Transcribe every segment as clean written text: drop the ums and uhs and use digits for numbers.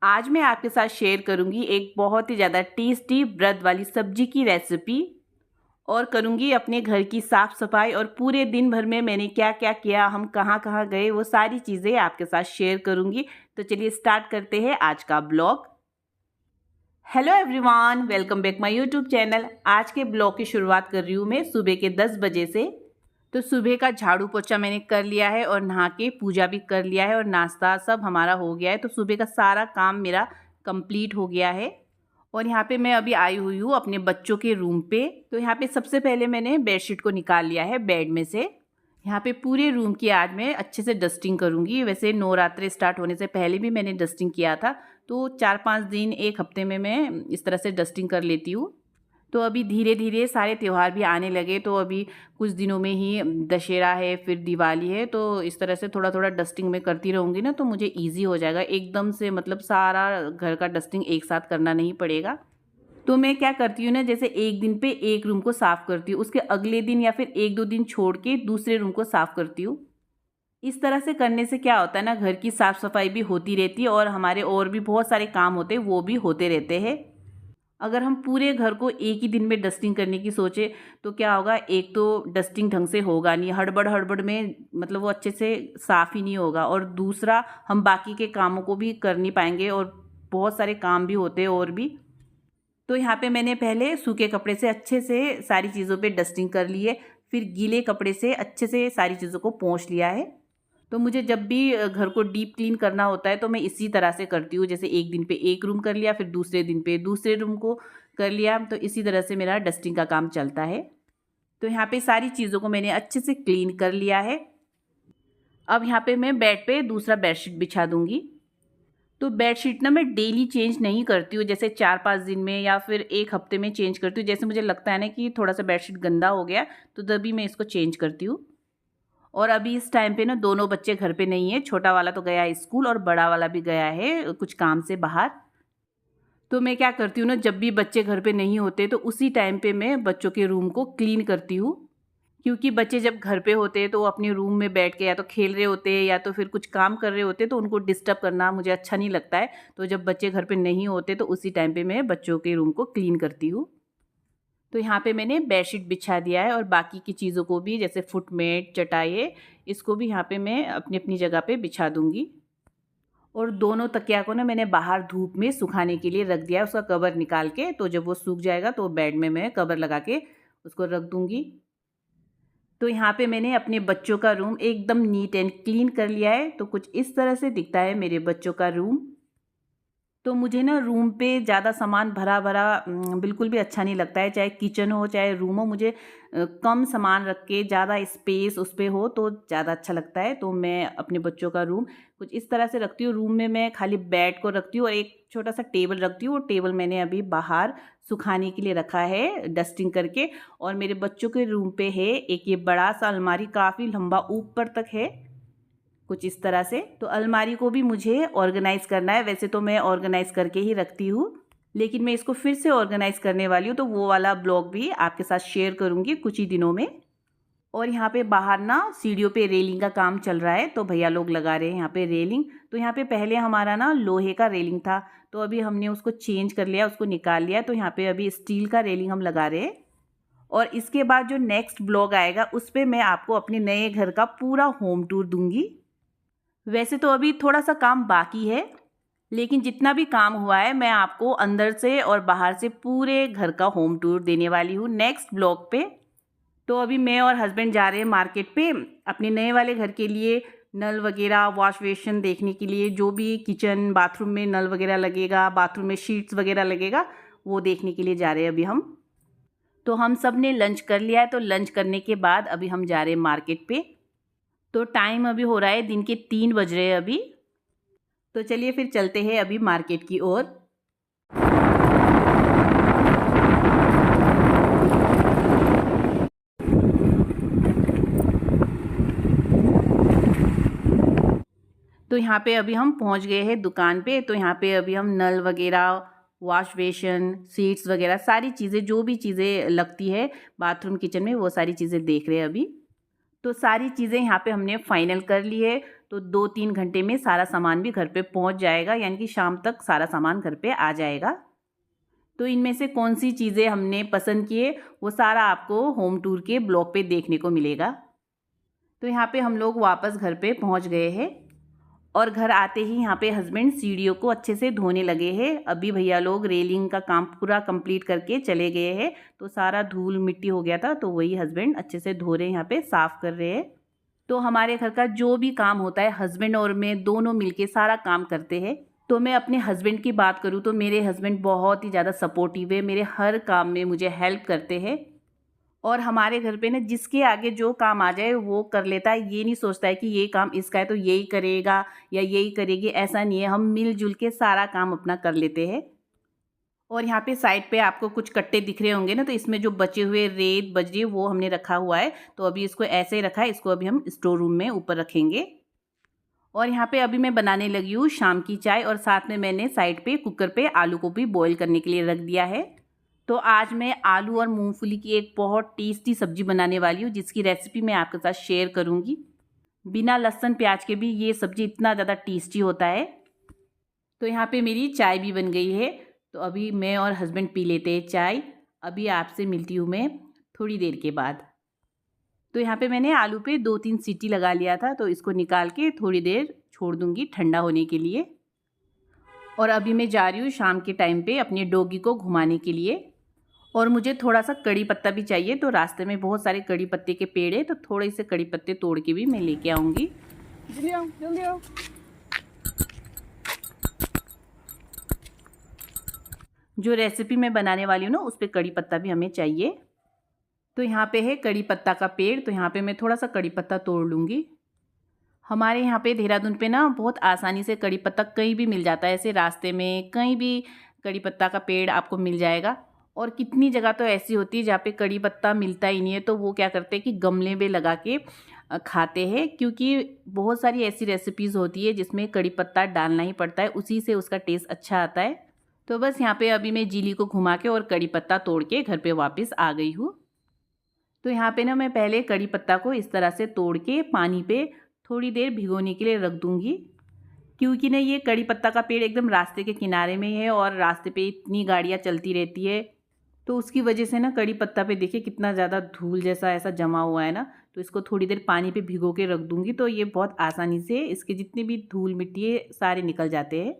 आज मैं आपके साथ शेयर करूंगी एक बहुत ही ज़्यादा टेस्टी ब्रेड वाली सब्जी की रेसिपी और करूंगी अपने घर की साफ़ सफाई और पूरे दिन भर में मैंने क्या क्या किया, हम कहाँ कहाँ गए, वो सारी चीज़ें आपके साथ शेयर करूंगी। तो चलिए स्टार्ट करते हैं आज का blog. Hello everyone, welcome back my YouTube channel. आज के ब्लॉग की शुरुआत कर रही हूँ मैं सुबह के 10 बजे से। तो सुबह का झाड़ू पोछा मैंने कर लिया है और नहा के पूजा भी कर लिया है और नाश्ता सब हमारा हो गया है। तो सुबह का सारा काम मेरा कंप्लीट हो गया है और यहाँ पे मैं अभी आई हुई हूँ अपने बच्चों के रूम पे। तो यहाँ पे सबसे पहले मैंने बेडशीट को निकाल लिया है बेड में से। यहाँ पे पूरे रूम की आज मैं अच्छे से डस्टिंग करूँगी। वैसे नवरात्रि स्टार्ट होने से पहले भी मैंने डस्टिंग किया था, तो 4-5 दिन, एक हफ्ते में मैं इस तरह से डस्टिंग कर लेती हूँ। तो अभी धीरे धीरे सारे त्यौहार भी आने लगे, तो अभी कुछ दिनों में ही दशहरा है, फिर दिवाली है। तो इस तरह से थोड़ा थोड़ा डस्टिंग मैं करती रहूँगी ना, तो मुझे इजी हो जाएगा एकदम से, मतलब सारा घर का डस्टिंग एक साथ करना नहीं पड़ेगा। तो मैं क्या करती हूँ ना, जैसे एक दिन पे एक रूम को साफ़ करती हूँ, उसके अगले दिन या फिर 1-2 दिन छोड़ के दूसरे रूम को साफ़ करती हूँ। इस तरह से करने से क्या होता है ना, घर की साफ़ सफाई भी होती रहती है और हमारे और भी बहुत सारे काम होते हैं, वो भी होते रहते हैं। अगर हम पूरे घर को एक ही दिन में डस्टिंग करने की सोचे तो क्या होगा, एक तो डस्टिंग ढंग से होगा नहीं, हड़बड़ हड़बड़ में मतलब वो अच्छे से साफ़ ही नहीं होगा, और दूसरा हम बाकी के कामों को भी कर नहीं पाएंगे और बहुत सारे काम भी होते हैं और भी। तो यहाँ पे मैंने पहले सूखे कपड़े से अच्छे से सारी चीज़ों पे डस्टिंग कर ली है, फिर गीले कपड़े से अच्छे से सारी चीज़ों को पोंछ लिया है। तो मुझे जब भी घर को डीप क्लीन करना होता है तो मैं इसी तरह से करती हूँ। जैसे एक दिन पे एक रूम कर लिया, फिर दूसरे दिन पे दूसरे रूम को कर लिया, तो इसी तरह से मेरा डस्टिंग का काम चलता है। तो यहाँ पे सारी चीज़ों को मैंने अच्छे से क्लीन कर लिया है। अब यहाँ पे मैं बेड पे दूसरा बेडशीट बिछा दूँगी। तो बेडशीट ना मैं डेली चेंज नहीं करती हूँ, जैसे 4-5 दिन में या फिर 1 हफ्ते में चेंज करती हूँ। जैसे मुझे लगता है ना कि थोड़ा सा बेडशीट गंदा हो गया, तो तभी मैं इसको चेंज करती हूँ। और अभी इस टाइम पे ना दोनों बच्चे घर पे नहीं है, छोटा वाला तो गया है स्कूल और बड़ा वाला भी गया है कुछ काम से बाहर। तो मैं क्या करती हूँ ना, जब भी बच्चे घर पे नहीं होते तो उसी टाइम पे मैं बच्चों के रूम को क्लीन करती हूँ। क्योंकि बच्चे जब घर पे होते हैं तो वो अपने रूम में बैठ के या तो खेल रहे होते हैं या तो फिर कुछ काम कर रहे होते हैं, तो उनको डिस्टर्ब करना मुझे अच्छा नहीं लगता है। तो जब बच्चे घर पे नहीं होते तो उसी टाइम पे मैं बच्चों के रूम को क्लीन करती हूँ। तो यहाँ पे मैंने बेडशीट बिछा दिया है और बाकी की चीज़ों को भी, जैसे फुटमेट, चटाई है, इसको भी यहाँ पे मैं अपनी अपनी जगह पे बिछा दूँगी। और दोनों तकिया को ना मैंने बाहर धूप में सुखाने के लिए रख दिया है, उसका कवर निकाल के। तो जब वो सूख जाएगा तो बेड में मैं कवर लगा के उसको रख दूँगी। तो यहाँ पे मैंने अपने बच्चों का रूम एकदम नीट एंड क्लीन कर लिया है। तो कुछ इस तरह से दिखता है मेरे बच्चों का रूम। तो मुझे ना रूम पे ज़्यादा सामान भरा भरा बिल्कुल भी अच्छा नहीं लगता है, चाहे किचन हो चाहे रूम हो। मुझे कम सामान रख के ज़्यादा स्पेस उस पे हो तो ज़्यादा अच्छा लगता है। तो मैं अपने बच्चों का रूम कुछ इस तरह से रखती हूँ। रूम में मैं खाली बेड को रखती हूँ और एक छोटा सा टेबल रखती हूँ। टेबल मैंने अभी बाहर सुखाने के लिए रखा है डस्टिंग करके। और मेरे बच्चों के रूम पे है एक ये बड़ा सा अलमारी, काफ़ी लंबा ऊपर तक है, कुछ इस तरह से। तो अलमारी को भी मुझे ऑर्गेनाइज़ करना है। वैसे तो मैं ऑर्गेनाइज़ करके ही रखती हूँ, लेकिन मैं इसको फिर से ऑर्गेनाइज़ करने वाली हूँ, तो वो वाला ब्लॉग भी आपके साथ शेयर करूँगी कुछ ही दिनों में। और यहाँ पे बाहर ना सीढ़ियों पे रेलिंग का काम चल रहा है, तो भैया लोग लगा रहे हैं यहाँ पे रेलिंग। तो यहाँ पे पहले हमारा ना लोहे का रेलिंग था, तो अभी हमने उसको चेंज कर लिया, उसको निकाल लिया। तो यहाँ पे अभी स्टील का रेलिंग हम लगा रहे हैं। और इसके बाद जो नेक्स्ट ब्लॉग आएगा उस पर मैं आपको अपने नए घर का पूरा होम टूर दूँगी। वैसे तो अभी थोड़ा सा काम बाकी है, लेकिन जितना भी काम हुआ है मैं आपको अंदर से और बाहर से पूरे घर का होम टूर देने वाली हूँ नेक्स्ट ब्लॉग पे। तो अभी मैं और हस्बैंड जा रहे हैं मार्केट पे अपने नए वाले घर के लिए नल वगैरह, वॉश बेसिन देखने के लिए, जो भी किचन बाथरूम में नल वगैरह लगेगा, बाथरूम में शीट्स वगैरह लगेगा, वो देखने के लिए जा रहे हैं अभी हम। तो हम सब ने लंच कर लिया है, तो लंच करने के बाद अभी हम जा रहे हैं मार्केट पे। तो टाइम अभी हो रहा है दिन के 3 बज रहे हैं अभी। तो चलिए फिर चलते हैं अभी मार्केट की ओर। तो यहाँ पे अभी हम पहुँच गए हैं दुकान पे। तो यहाँ पे अभी हम नल वगैरह, वॉश बेसिन, सीट्स वगैरह सारी चीज़ें, जो भी चीज़ें लगती है बाथरूम किचन में, वो सारी चीज़ें देख रहे हैं अभी। तो सारी चीज़ें यहाँ पे हमने फाइनल कर ली है। तो 2-3 घंटे में सारा सामान भी घर पे पहुंच जाएगा, यानी कि शाम तक सारा सामान घर पे आ जाएगा। तो इनमें से कौन सी चीज़ें हमने पसंद किए वो सारा आपको होम टूर के ब्लॉग पे देखने को मिलेगा। तो यहाँ पे हम लोग वापस घर पे पहुँच गए हैं और घर आते ही यहाँ पे हस्बैंड सीढ़ियों को अच्छे से धोने लगे हैं। अभी भैया लोग रेलिंग का काम पूरा कंप्लीट करके चले गए हैं, तो सारा धूल मिट्टी हो गया था, तो वही हस्बैंड अच्छे से धो रहे हैं, यहाँ पे साफ़ कर रहे हैं। तो हमारे घर का जो भी काम होता है हस्बैंड और मैं दोनों मिलके सारा काम करते हैं। तो मैं अपने हस्बैंड की बात करूँ तो मेरे हस्बैंड बहुत ही ज़्यादा सपोर्टिव है, मेरे हर काम में मुझे हेल्प करते हैं। और हमारे घर पे ना जिसके आगे जो काम आ जाए वो कर लेता है, ये नहीं सोचता है कि ये काम इसका है तो यही करेगा या यही करेगी, ऐसा नहीं है। हम मिलजुल के सारा काम अपना कर लेते हैं। और यहाँ पे साइड पे आपको कुछ कट्टे दिख रहे होंगे ना, तो इसमें जो बचे हुए रेत बजरी वो हमने रखा हुआ है, तो अभी इसको ऐसे ही रखा है, इसको अभी हम स्टोर रूम में ऊपर रखेंगे। और यहाँ पे अभी मैं बनाने लगी हूँ शाम की चाय, और साथ में मैंने साइड पे कुकर पे आलू को भी बॉईल करने के लिए रख दिया है। तो आज मैं आलू और मूंगफली की एक बहुत टेस्टी सब्जी बनाने वाली हूँ, जिसकी रेसिपी मैं आपके साथ शेयर करूँगी। बिना लहसुन प्याज के भी ये सब्जी इतना ज़्यादा टेस्टी होता है। तो यहाँ पे मेरी चाय भी बन गई है, तो अभी मैं और हस्बैंड पी लेते हैं चाय। अभी आपसे मिलती हूँ मैं थोड़ी देर के बाद। तो यहाँ पे मैंने आलू पे 2-3 सीटी लगा लिया था, तो इसको निकाल के थोड़ी देर छोड़ दूँगी ठंडा होने के लिए। और अभी मैं जा रही हूँ शाम के टाइम पे अपने डॉगी को घुमाने के लिए। और मुझे थोड़ा सा कड़ी पत्ता भी चाहिए, तो रास्ते में बहुत सारे कड़ी पत्ते के पेड़ है, तो थोड़े से कड़ी पत्ते तोड़ के भी मैं लेके आऊँगी। जल्दी आओ, जल्दी आओ। जो रेसिपी मैं बनाने वाली हूँ ना उस पर कड़ी पत्ता भी हमें चाहिए। तो यहाँ पे है कड़ी पत्ता का पेड़, तो यहाँ पे मैं थोड़ा सा कड़ी पत्ता तोड़ लूँगी। हमारे यहाँ पे देहरादून पे ना बहुत आसानी से कड़ी पत्ता कहीं भी मिल जाता है, ऐसे रास्ते में कहीं भी कड़ी पत्ता का पेड़ आपको मिल जाएगा। और कितनी जगह तो ऐसी होती है जहाँ पे कड़ी पत्ता मिलता ही नहीं है, तो वो क्या करते हैं कि गमले में लगा के खाते हैं, क्योंकि बहुत सारी ऐसी रेसिपीज़ होती है जिसमें कड़ी पत्ता डालना ही पड़ता है, उसी से उसका टेस्ट अच्छा आता है। तो बस यहाँ पे अभी मैं जीली को घुमा के और कड़ी पत्ता तोड़ के घर पे वापस आ गई हूँ। तो यहाँ पे ना मैं पहले कड़ी पत्ता को इस तरह से तोड़ के पानी पे थोड़ी देर भिगोने के लिए रख दूँगी, क्योंकि ना ये कड़ी पत्ता का पेड़ एकदम रास्ते के किनारे में है और रास्ते पे इतनी गाड़ियाँ चलती रहती है, तो उसकी वजह से ना कड़ी पत्ता पे देखिए कितना ज़्यादा धूल जैसा ऐसा जमा हुआ है ना। तो इसको थोड़ी देर पानी पे भिगो के रख दूँगी, तो ये बहुत आसानी से इसके जितने भी धूल मिट्टी है सारे निकल जाते हैं।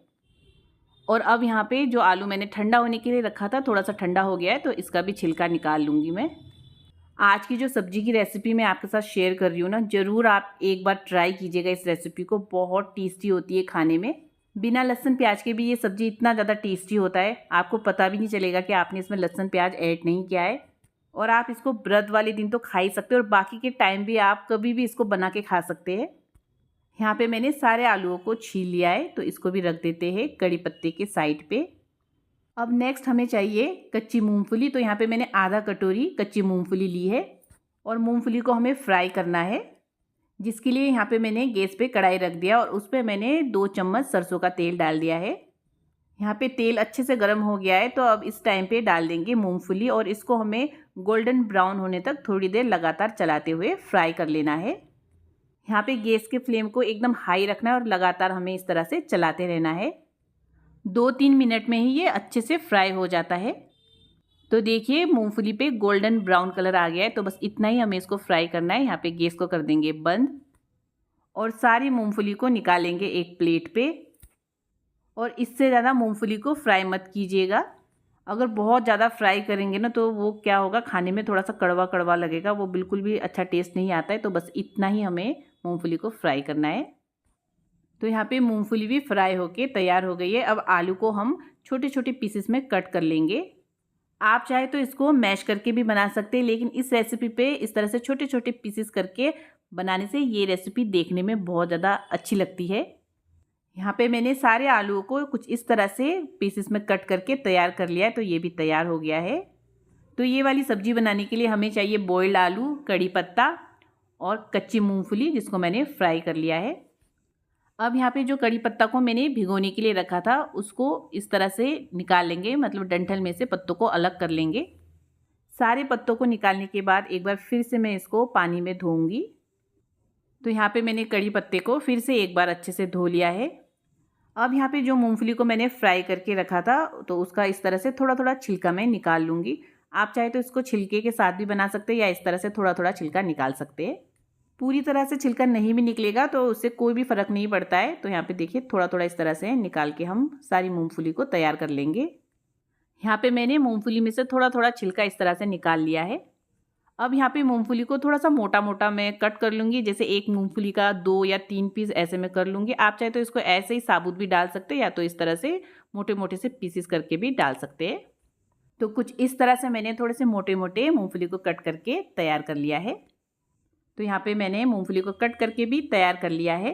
और अब यहाँ पे जो आलू मैंने ठंडा होने के लिए रखा था थोड़ा सा ठंडा हो गया है, तो इसका भी छिलका निकाल लूँगी मैं। आज की जो सब्जी की रेसिपी मैं आपके साथ शेयर कर रही हूँ ना, ज़रूर आप एक बार ट्राई कीजिएगा इस रेसिपी को, बहुत टेस्टी होती है खाने में। बिना लहसुन प्याज के भी ये सब्जी इतना ज़्यादा टेस्टी होता है, आपको पता भी नहीं चलेगा कि आपने इसमें लहसुन प्याज ऐड नहीं किया है। और आप इसको व्रत वाले दिन तो खा ही सकते हो, और बाकी के टाइम भी आप कभी भी इसको बना के खा सकते हैं। यहाँ पे मैंने सारे आलूओं को छील लिया है, तो इसको भी रख देते हैं कड़ी पत्ते के साइड पे। अब नेक्स्ट हमें चाहिए कच्ची मूंगफली, तो यहाँ पे मैंने आधा कटोरी कच्ची मूंगफली ली है और मूंगफली को हमें फ्राई करना है, जिसके लिए यहाँ पे मैंने गैस पे कढ़ाई रख दिया और उस पर मैंने 2 चम्मच सरसों का तेल डाल दिया है। यहाँ पे तेल अच्छे से गर्म हो गया है, तो अब इस टाइम पे डाल देंगे मूंगफली और इसको हमें गोल्डन ब्राउन होने तक थोड़ी देर लगातार चलाते हुए फ्राई कर लेना है। यहाँ पे गैस के फ्लेम को एकदम हाई रखना है और लगातार हमें इस तरह से चलाते रहना है। 2-3 मिनट में ही ये अच्छे से फ्राई हो जाता है। तो देखिए मूंगफली पे गोल्डन ब्राउन कलर आ गया है, तो बस इतना ही हमें इसको फ्राई करना है। यहाँ पे गैस को कर देंगे बंद और सारी मूंगफली को निकालेंगे एक प्लेट पे। और इससे ज़्यादा मूंगफली को फ्राई मत कीजिएगा, अगर बहुत ज़्यादा फ्राई करेंगे ना तो वो क्या होगा, खाने में थोड़ा सा कड़वा कड़वा लगेगा, वो बिल्कुल भी अच्छा टेस्ट नहीं आता है। तो बस इतना ही हमें मूंगफली को फ्राई करना है। तो यहाँ पे मूंगफली भी फ्राई होके तैयार हो गई है। अब आलू को हम छोटे छोटे पीसेस में कट कर लेंगे। आप चाहे तो इसको मैश करके भी बना सकते हैं, लेकिन इस रेसिपी पे इस तरह से छोटे छोटे पीसेस करके बनाने से ये रेसिपी देखने में बहुत ज़्यादा अच्छी लगती है। यहाँ पे मैंने सारे आलूओं को कुछ इस तरह से पीसेस में कट करके तैयार कर लिया है, तो ये भी तैयार हो गया है। तो ये वाली सब्जी बनाने के लिए हमें चाहिए बॉइल्ड आलू, कड़ी पत्ता और कच्ची मूंगफली, जिसको मैंने फ्राई कर लिया है। अब यहाँ पे जो कड़ी पत्ता को मैंने भिगोने के लिए रखा था उसको इस तरह से निकाल लेंगे, मतलब डंठल में से पत्तों को अलग कर लेंगे। सारे पत्तों को निकालने के बाद एक बार फिर से मैं इसको पानी में धोऊंगी। तो यहाँ पे मैंने कड़ी पत्ते को फिर से एक बार अच्छे से धो लिया है। अब यहाँ पे जो मूंगफली को मैंने फ्राई करके रखा था तो उसका इस तरह से थोड़ा थोड़ा छिलका मैं निकाल लूँगी। आप चाहे तो इसको छिलके के साथ भी बना सकते हैं या इस तरह से थोड़ा थोड़ा छिलका निकाल सकते हैं। पूरी तरह से छिलका नहीं भी निकलेगा तो उससे कोई भी फ़र्क नहीं पड़ता है। तो यहाँ पे देखिए थोड़ा थोड़ा इस तरह से निकाल के हम सारी मूंगफली को तैयार कर लेंगे। यहाँ पे मैंने मूंगफली में से थोड़ा थोड़ा छिलका इस तरह से निकाल लिया है। अब यहाँ पे मूंगफली को थोड़ा सा मोटा मोटा मैं कट कर लूँगी। जैसे एक मूंगफली का 2 या 3 पीस ऐसे मैं कर लूँगी। आप चाहे तो इसको ऐसे ही साबुत भी डाल सकते हैं या तो इस तरह से मोटे मोटे से पीसेस करके भी डाल सकते हैं। तो कुछ इस तरह से मैंने थोड़े से मोटे मोटे मूंगफली को कट करके तैयार कर लिया है। तो यहाँ पे मैंने मूंगफली को कट करके भी तैयार कर लिया है।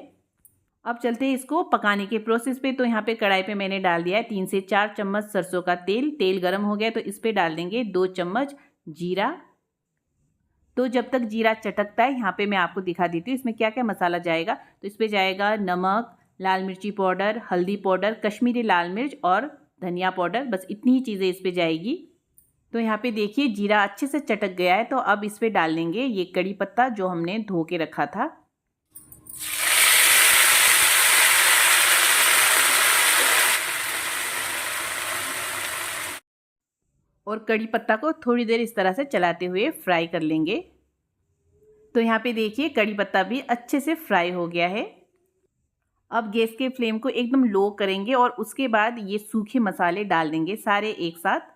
अब चलते हैं इसको पकाने के प्रोसेस पे। तो यहाँ पे कढ़ाई पे मैंने डाल दिया है 3 से 4 चम्मच सरसों का तेल। तेल गर्म हो गया तो इस पे डाल देंगे 2 चम्मच जीरा। तो जब तक जीरा चटकता है यहाँ पे मैं आपको दिखा देती हूँ इसमें क्या क्या मसाला जाएगा। तो इस पे जाएगा नमक, लाल मिर्ची पाउडर, हल्दी पाउडर, कश्मीरी लाल मिर्च और धनिया पाउडर। बस इतनी ही चीज़ें इस पे जाएगी। तो यहाँ पे देखिए जीरा अच्छे से चटक गया है। तो अब इस पे डाल देंगे ये कड़ी पत्ता जो हमने धो के रखा था। और कड़ी पत्ता को थोड़ी देर इस तरह से चलाते हुए फ्राई कर लेंगे। तो यहाँ पे देखिए कड़ी पत्ता भी अच्छे से फ्राई हो गया है। अब गैस के फ्लेम को एकदम लो करेंगे और उसके बाद ये सूखे मसाले डाल देंगे सारे एक साथ।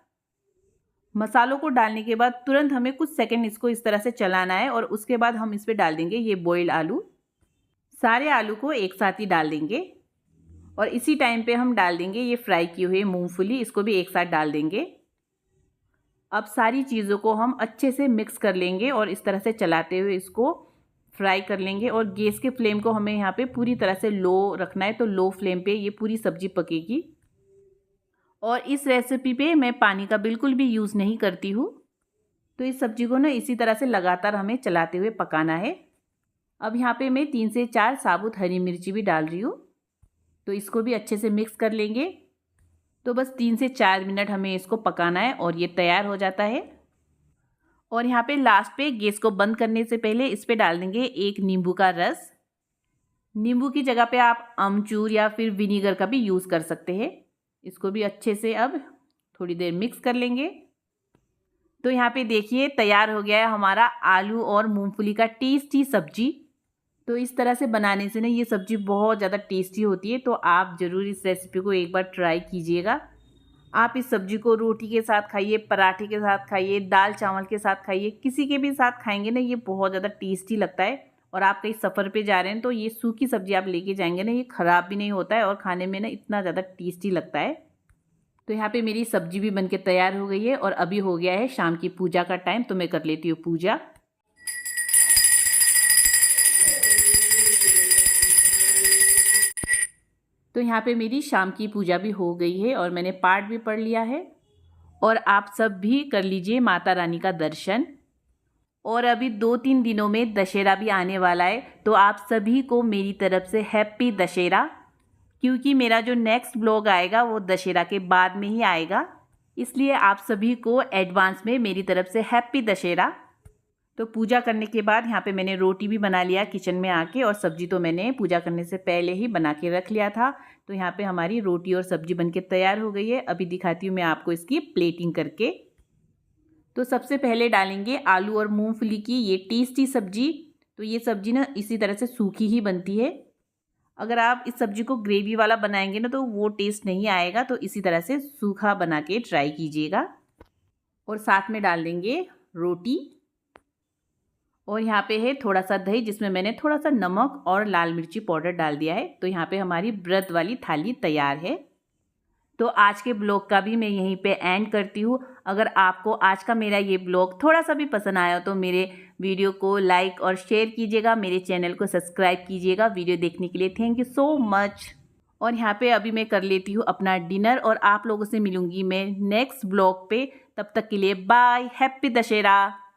मसालों को डालने के बाद तुरंत हमें कुछ सेकंड इसको इस तरह से चलाना है और उसके बाद हम इस पे डाल देंगे ये बॉइल्ड आलू। सारे आलू को एक साथ ही डाल देंगे और इसी टाइम पे हम डाल देंगे ये फ्राई किए हुए मूंगफली, इसको भी एक साथ डाल देंगे। अब सारी चीज़ों को हम अच्छे से मिक्स कर लेंगे और इस तरह से चलाते हुए इसको फ्राई कर लेंगे। और गैस के फ्लेम को हमें यहाँ पे पूरी तरह से लो रखना है। तो लो फ्लेम पे ये पूरी सब्जी पकेगी। और इस रेसिपी पे मैं पानी का बिल्कुल भी यूज़ नहीं करती हूँ। तो इस सब्जी को ना इसी तरह से लगातार हमें चलाते हुए पकाना है। अब यहाँ पे मैं 3 से 4 साबुत हरी मिर्ची भी डाल रही हूँ। तो इसको भी अच्छे से मिक्स कर लेंगे। तो बस 3 से 4 मिनट हमें इसको पकाना है और ये तैयार हो जाता है। और यहाँ पे लास्ट पे गैस को बंद करने से पहले इस पे डाल देंगे एक नींबू का रस। नींबू की जगह पे आप अमचूर या फिर विनीगर का भी यूज़ कर सकते हैं। इसको भी अच्छे से अब थोड़ी देर मिक्स कर लेंगे। तो यहाँ पे देखिए तैयार हो गया है हमारा आलू और मूंगफली का टेस्टी सब्जी। तो इस तरह से बनाने से ना ये सब्ज़ी बहुत ज़्यादा टेस्टी होती है। तो आप ज़रूर इस रेसिपी को एक बार ट्राई कीजिएगा। आप इस सब्ज़ी को रोटी के साथ खाइए, पराठे के साथ खाइए, दाल चावल के साथ खाइए, किसी के भी साथ खाएंगे ना ये बहुत ज़्यादा टेस्टी लगता है। और आप कहीं सफ़र पे जा रहे हैं तो ये सूखी सब्ज़ी आप लेके जाएंगे ना ये ख़राब भी नहीं होता है और खाने में ना इतना ज़्यादा टेस्टी लगता है। तो यहाँ पे मेरी सब्ज़ी भी बनके तैयार हो गई है और अभी हो गया है शाम की पूजा का टाइम। तो मैं कर लेती हूँ पूजा। तो यहाँ पे मेरी शाम की पूजा भी हो गई है और मैंने पाठ भी पढ़ लिया है। और आप सब भी कर लीजिए माता रानी का दर्शन। और अभी 2-3 दिनों में दशहरा भी आने वाला है। तो आप सभी को मेरी तरफ से हैप्पी दशहरा। क्योंकि मेरा जो नेक्स्ट ब्लॉग आएगा वो दशहरा के बाद में ही आएगा, इसलिए आप सभी को एडवांस में मेरी तरफ से हैप्पी दशहरा। तो पूजा करने के बाद यहाँ पे मैंने रोटी भी बना लिया किचन में आके और सब्जी तो मैंने पूजा करने से पहले ही बना के रख लिया था। तो यहाँ पे हमारी रोटी और सब्जी बनके तैयार हो गई है। अभी दिखाती हूँ मैं आपको इसकी प्लेटिंग करके। तो सबसे पहले डालेंगे आलू और मूंगफली की ये टेस्टी सब्जी। तो ये सब्जी ना इसी तरह से सूखी ही बनती है। अगर आप इस सब्जी को ग्रेवी वाला बनाएंगे ना तो वो टेस्ट नहीं आएगा। तो इसी तरह से सूखा बना के ट्राई कीजिएगा। और साथ में डाल देंगे रोटी। और यहाँ पे है थोड़ा सा दही जिसमें मैंने थोड़ा सा नमक और लाल मिर्ची पाउडर डाल दिया है। तो यहाँ पे हमारी व्रत वाली थाली तैयार है। तो आज के ब्लॉग का भी मैं यहीं पे एंड करती हूँ। अगर आपको आज का मेरा ये ब्लॉग थोड़ा सा भी पसंद आया तो मेरे वीडियो को लाइक और शेयर कीजिएगा, मेरे चैनल को सब्सक्राइब कीजिएगा। वीडियो देखने के लिए थैंक यू सो मच। और यहाँ पे अभी मैं कर लेती हूँ अपना डिनर और आप लोगों से मिलूँगी मैं नेक्स्ट ब्लॉग पे। तब तक के लिए बाय, हैप्पी दशहरा।